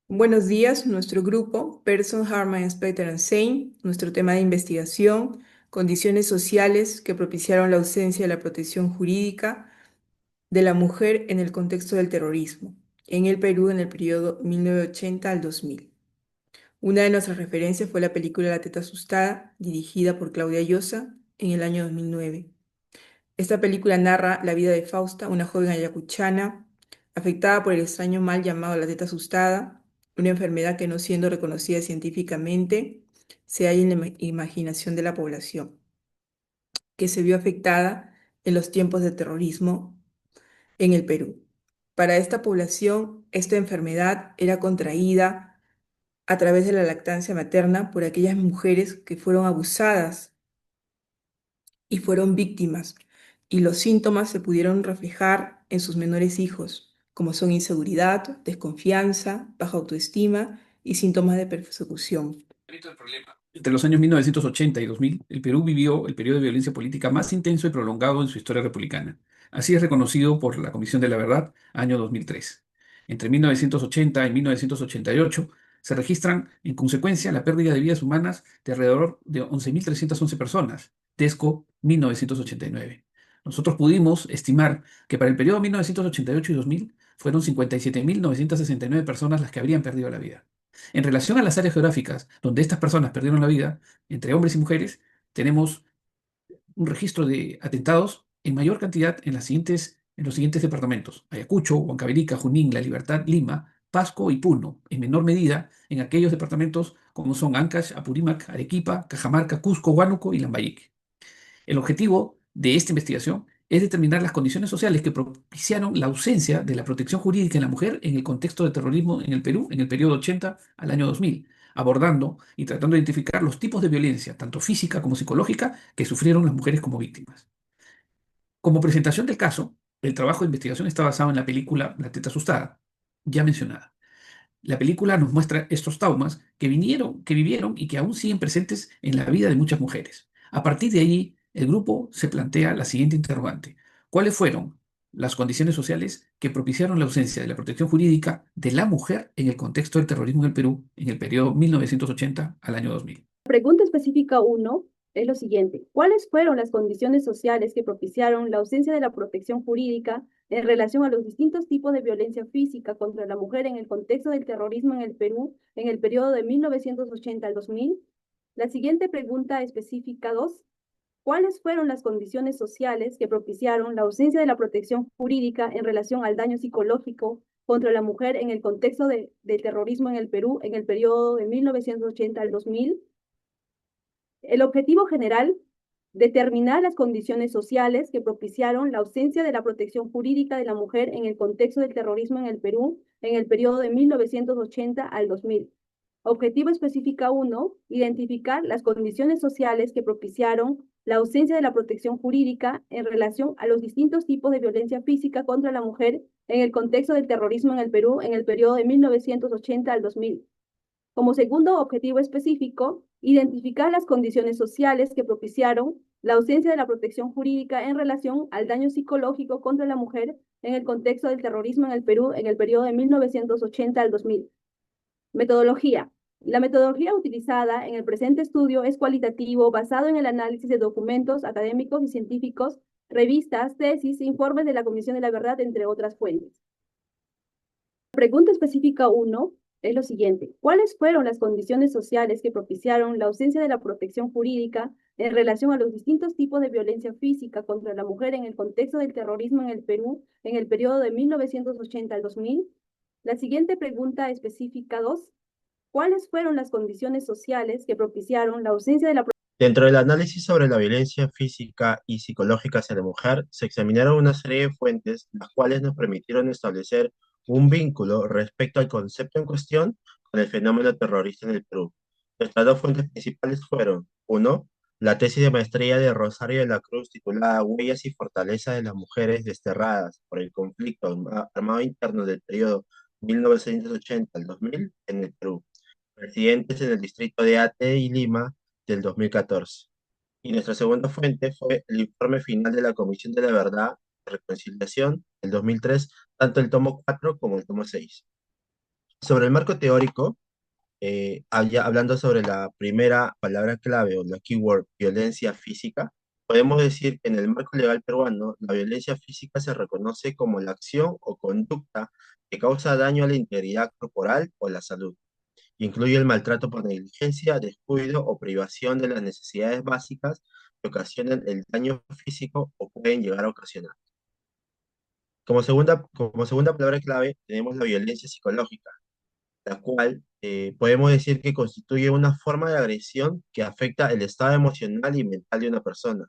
Buenos días, nuestro grupo, Person, Harman, Specter and Sein, nuestro tema de investigación, condiciones sociales que propiciaron la ausencia de la protección jurídica de la mujer en el contexto del terrorismo, en el Perú en el periodo 1980 al 2000. Una de nuestras referencias fue la película La teta asustada, dirigida por Claudia Llosa en el año 2009. Esta película narra la vida de Fausta, una joven ayacuchana afectada por el extraño mal llamado la teta asustada, una enfermedad que no siendo reconocida científicamente se halla en la imaginación de la población, que se vio afectada en los tiempos de terrorismo en el Perú. Para esta población, esta enfermedad era contraída a través de la lactancia materna por aquellas mujeres que fueron abusadas y fueron víctimas, y los síntomas se pudieron reflejar en sus menores hijos, como son inseguridad, desconfianza, baja autoestima y síntomas de persecución. Entre los años 1980 y 2000, el Perú vivió el periodo de violencia política más intenso y prolongado en su historia republicana. Así es reconocido por la Comisión de la Verdad, año 2003. Entre 1980 y 1988 se registran, en consecuencia, la pérdida de vidas humanas de alrededor de 11.311 personas, TESCO 1989. Nosotros pudimos estimar que para el periodo 1988 y 2000 fueron 57.969 personas las que habrían perdido la vida. En relación a las áreas geográficas donde estas personas perdieron la vida, entre hombres y mujeres, tenemos un registro de atentados en mayor cantidad en los siguientes departamentos: Ayacucho, Huancavelica, Junín, La Libertad, Lima, Pasco y Puno; en menor medida en aquellos departamentos como son Ancash, Apurímac, Arequipa, Cajamarca, Cusco, Huánuco y Lambayeque. El objetivo de esta investigación es determinar las condiciones sociales que propiciaron la ausencia de la protección jurídica en la mujer en el contexto de terrorismo en el Perú en el periodo 80 al año 2000, abordando y tratando de identificar los tipos de violencia, tanto física como psicológica, que sufrieron las mujeres como víctimas. Como presentación del caso, el trabajo de investigación está basado en la película La teta asustada, ya mencionada. La película nos muestra estos traumas que vivieron y que aún siguen presentes en la vida de muchas mujeres. A partir de allí, el grupo se plantea la siguiente interrogante: ¿cuáles fueron las condiciones sociales que propiciaron la ausencia de la protección jurídica de la mujer en el contexto del terrorismo en el Perú en el periodo 1980 al año 2000? Pregunta específica uno es lo siguiente. ¿Cuáles fueron las condiciones sociales que propiciaron la ausencia de la protección jurídica en relación a los distintos tipos de violencia física contra la mujer en el contexto del terrorismo en el Perú en el periodo de 1980 al 2000? La siguiente pregunta específica 2. ¿Cuáles fueron las condiciones sociales que propiciaron la ausencia de la protección jurídica en relación al daño psicológico contra la mujer en el contexto del terrorismo en el Perú en el periodo de 1980 al 2000? El objetivo general: determinar las condiciones sociales que propiciaron la ausencia de la protección jurídica de la mujer en el contexto del terrorismo en el Perú en el periodo de 1980 al 2000. Objetivo específica 1. Identificar las condiciones sociales que propiciaron la ausencia de la protección jurídica en relación a los distintos tipos de violencia física contra la mujer en el contexto del terrorismo en el Perú en el periodo de 1980 al 2000. Como segundo objetivo específico, identificar las condiciones sociales que propiciaron la ausencia de la protección jurídica en relación al daño psicológico contra la mujer en el contexto del terrorismo en el Perú en el periodo de 1980 al 2000. Metodología. La metodología utilizada en el presente estudio es cualitativo, basado en el análisis de documentos académicos y científicos, revistas, tesis, informes de la Comisión de la Verdad, entre otras fuentes. Pregunta específica 1 es lo siguiente. ¿Cuáles fueron las condiciones sociales que propiciaron la ausencia de la protección jurídica en relación a los distintos tipos de violencia física contra la mujer en el contexto del terrorismo en el Perú en el periodo de 1980 al 2000? La siguiente pregunta específica 2. ¿Cuáles fueron las condiciones sociales que propiciaron la ausencia de la... Dentro del análisis sobre la violencia física y psicológica hacia la mujer, se examinaron una serie de fuentes, las cuales nos permitieron establecer un vínculo respecto al concepto en cuestión con el fenómeno terrorista en el Perú. Nuestras dos fuentes principales fueron: uno, la tesis de maestría de Rosario de la Cruz titulada Huellas y Fortaleza de las Mujeres Desterradas por el conflicto armado interno del periodo 1980 al 2000 en el Perú, residentes en el distrito de Ate y Lima, del 2014. Y nuestra segunda fuente fue el informe final de la Comisión de la Verdad y Reconciliación del 2003, tanto el tomo 4 como el tomo 6. Sobre el marco teórico, hablando sobre la primera palabra clave o la keyword violencia física, podemos decir que en el marco legal peruano, la violencia física se reconoce como la acción o conducta que causa daño a la integridad corporal o la salud. Incluye el maltrato por negligencia, descuido o privación de las necesidades básicas que ocasionan el daño físico o pueden llegar a ocasionar. Como segunda palabra clave, tenemos la violencia psicológica, la cual podemos decir que constituye una forma de agresión que afecta el estado emocional y mental de una persona,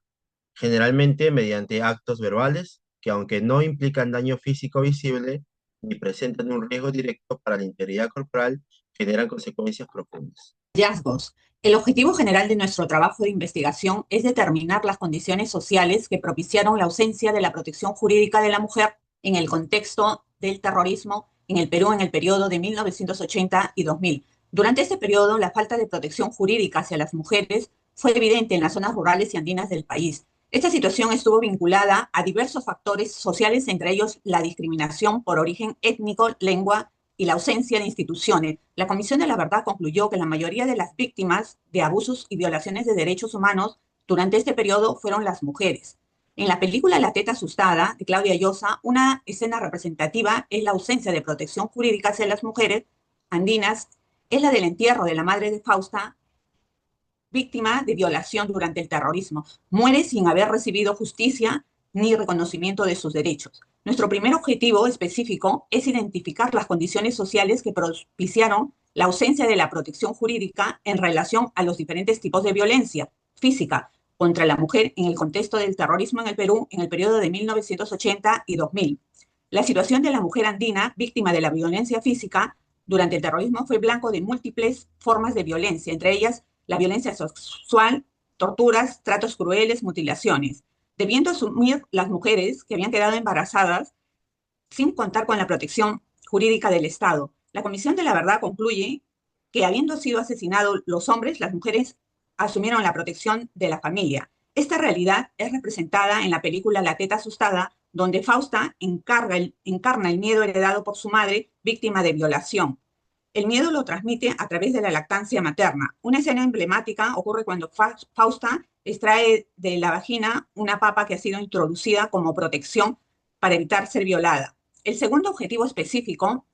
generalmente mediante actos verbales que, aunque no implican daño físico visible ni presentan un riesgo directo para la integridad corporal, generan consecuencias profundas. Hallazgos. El objetivo general de nuestro trabajo de investigación es determinar las condiciones sociales que propiciaron la ausencia de la protección jurídica de la mujer en el contexto del terrorismo en el Perú en el periodo de 1980 y 2000. Durante este periodo, la falta de protección jurídica hacia las mujeres fue evidente en las zonas rurales y andinas del país. Esta situación estuvo vinculada a diversos factores sociales, entre ellos la discriminación por origen étnico, lengua y la ausencia de instituciones. La Comisión de la Verdad concluyó que la mayoría de las víctimas de abusos y violaciones de derechos humanos durante este periodo fueron las mujeres. En la película La teta asustada, de Claudia Llosa, una escena representativa es la ausencia de protección jurídica hacia las mujeres andinas, es la del entierro de la madre de Fausta, víctima de violación durante el terrorismo. Muere sin haber recibido justicia ni reconocimiento de sus derechos. Nuestro primer objetivo específico es identificar las condiciones sociales que propiciaron la ausencia de la protección jurídica en relación a los diferentes tipos de violencia física contra la mujer en el contexto del terrorismo en el Perú en el periodo de 1980 y 2000. La situación de la mujer andina, víctima de la violencia física durante el terrorismo, fue blanco de múltiples formas de violencia, entre ellas la violencia sexual, torturas, tratos crueles, mutilaciones, debiendo asumir las mujeres que habían quedado embarazadas sin contar con la protección jurídica del Estado. La Comisión de la Verdad concluye que, habiendo sido asesinados los hombres, las mujeres asumieron la protección de la familia. Esta realidad es representada en la película La teta asustada, donde Fausta encarna el miedo heredado por su madre, víctima de violación. El miedo lo transmite a través de la lactancia materna. Una escena emblemática ocurre cuando Fausta extrae de la vagina una papa que ha sido introducida como protección para evitar ser violada. El segundo objetivo específico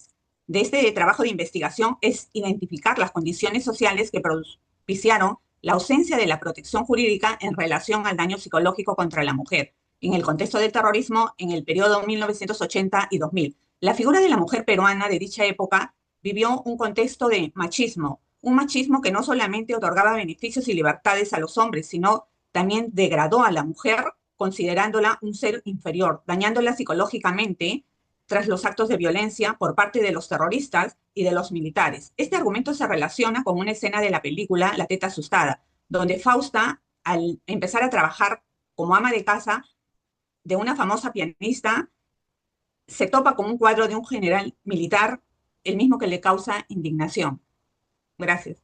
de este trabajo de investigación es identificar las condiciones sociales que propiciaron la ausencia de la protección jurídica en relación al daño psicológico contra la mujer en el contexto del terrorismo en el periodo 1980 y 2000. La figura de la mujer peruana de dicha época vivió un contexto de machismo, un machismo que no solamente otorgaba beneficios y libertades a los hombres, sino también degradó a la mujer considerándola un ser inferior, dañándola psicológicamente tras los actos de violencia por parte de los terroristas y de los militares. Este argumento se relaciona con una escena de la película La teta asustada, donde Fausta, al empezar a trabajar como ama de casa de una famosa pianista, se topa con un cuadro de un general militar, el mismo que le causa indignación. Gracias.